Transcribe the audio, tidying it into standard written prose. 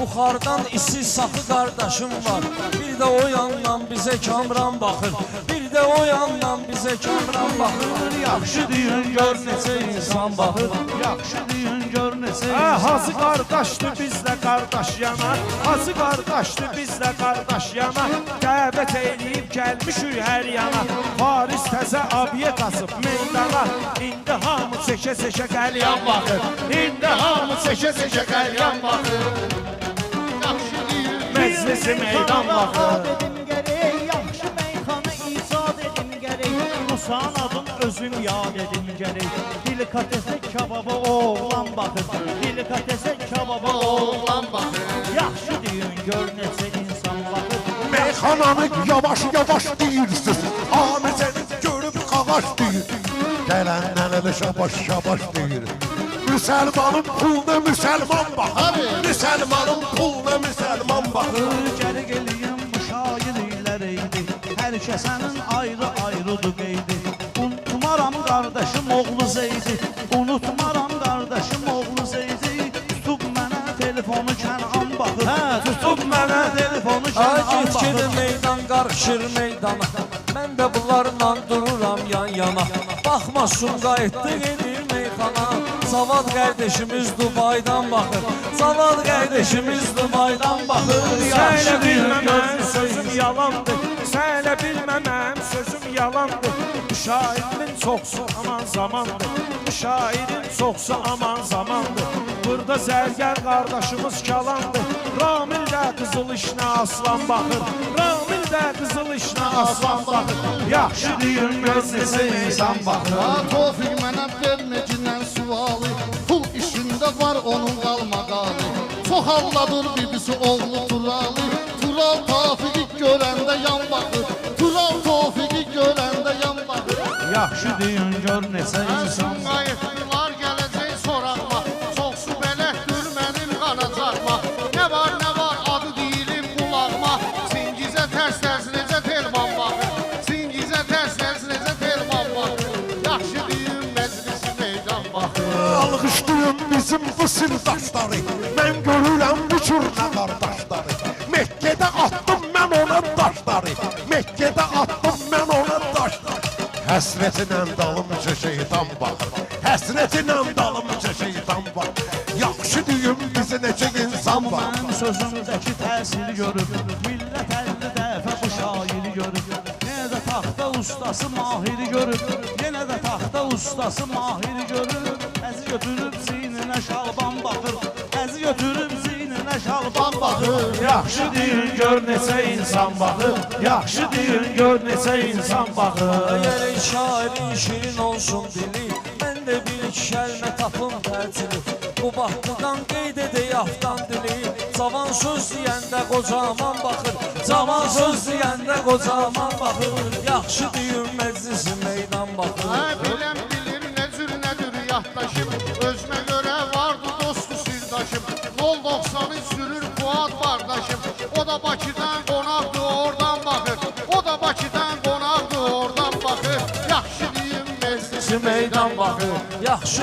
Buxardan isi saxı qardaşım var. Bir də o yandan bizə Kamran baxır. Bir də o yandan bizə Kamran baxır. Yaxşı düyün gör neçə insan baxır. Yaxşı düyün gör neçə insan. Hacı qardaşdır bizlə qardaş yanar. Hacı qardaşdır bizlə qardaş yanar. Dəvət eləyib gəlmişük hər yana. Paris təzə abiyə qaçıb meydana. İndi hamı çəkə-çəkə qəlyan baxır. İndi hamı çəkə-çəkə qəlyan baxır. Yaxşı düyün Məclisi meydan baxır. dedim gərək, yaxşı meyxana icad edim gərək. Musan adın özüm yad edim gərək. Delikatese kebaba oğlan baxır. Delikatese kebaba oğlan baxır. Yaxşı düyün gör neçə insan baxır. Meyxananı yavaş-yavaş deyirsiniz. Amizəni görüb qağaş deyir. Gələnlər elə şabaş-şabaş deyir. Müsəlmanın puluna müsəlman baxır. Müsəlmanın puluna müsəlman baxır. Gəri geliyim müşayirlər eydi. Hər kəsənin ayrı-ayrıdır qeydi. Unutmaram qardaşım oğlu Zeydi. Unutmaram qardaşım oğlu Zeydi. Tutub mənə telefonu Kənan baxır. Tutub mənə telefonu Kənan Get baxır. gedir meydan qarışır meydana. Mən də bunlarla dururam yan yana. Baxma Sumqayıtda gedir meyxana. Savad qardaşımız Dubaydan baxır. Savad qardaşımız Dubaydan baxır. Sənə bilməməm sözüm yalandır. Sənə bilməməm sözüm yalandır. Müşairin çoxsu aman zamandır. Müşairin çoxsu aman zamandır. Burada zərgər qardaşımız kalandır. Ramil də qızıl işinə aslan baxır. Ramil də qızıl işinə aslan baxır. Yaxşı düyün məclisə insan baxır. Tofiq mənə vermecindən sualı. Pul işində var onun qalmaqalı. Çox halladır bibisi oğlu Turalı. Tural Tofiqi görəndə yan baxır. Tural Tofiqi görəndə yan baxır. Yaxşı düyün gör neçə insan. Qayıtlılar gələcək soraqma. Çoxsu bələkdir mənim qanacaqma. Nə var adı deyilim qulaqma. Singizə tərs necə telman baxır. Singizə tərs necə telman baxır. Yaxşı düyün məclisi meydan baxır. Alqışlayın bizim bu sirdaşları. Mən görürəm bu çurna qardaşları. Məkkədə attım mən ona daşları. Məkkədə attım mən ona daşları. Həsrətinlə dalımca şeytan baxır. Həsrətinlə dalımca şeytan baxır. Yaxşı düyün bizi neçə insan baxır. Mən sözümdəki təsiri görüb. Millət 50 dəfə bu şairi görüb. Yenə də taxta ustası mahiri görüb. Yenə də taxta ustası mahiri görüb. Əzi götürüb ziyninə şalban baxır. Əzi götürüb ziyninə şalban baxır. Yaxşı düyün gör neçə insan baxır. Yaxşı düyün gör neçə insan baxır. Əgər şairin şirin olsun dili, mən də bir iki kəlmə tapım təcili. Bu baxtıdan qeyd edə yaftan dili. Cavan söz deyəndə qocaman baxır. Cavan söz deyəndə qocaman baxır. Yaxşı düyün məclisi meydan baxır. Bilən bilir nədir yaddaşım. Özümə görə vardı dostu sirdaşım. 090'ı sürür Fuat qardaşım. O da Bakıdan qonaqdı oradan baxır. O da Bakıdan qonaqdı oradan baxır. Yaxşı düyün meclisi Meydan baxır. Yaxşı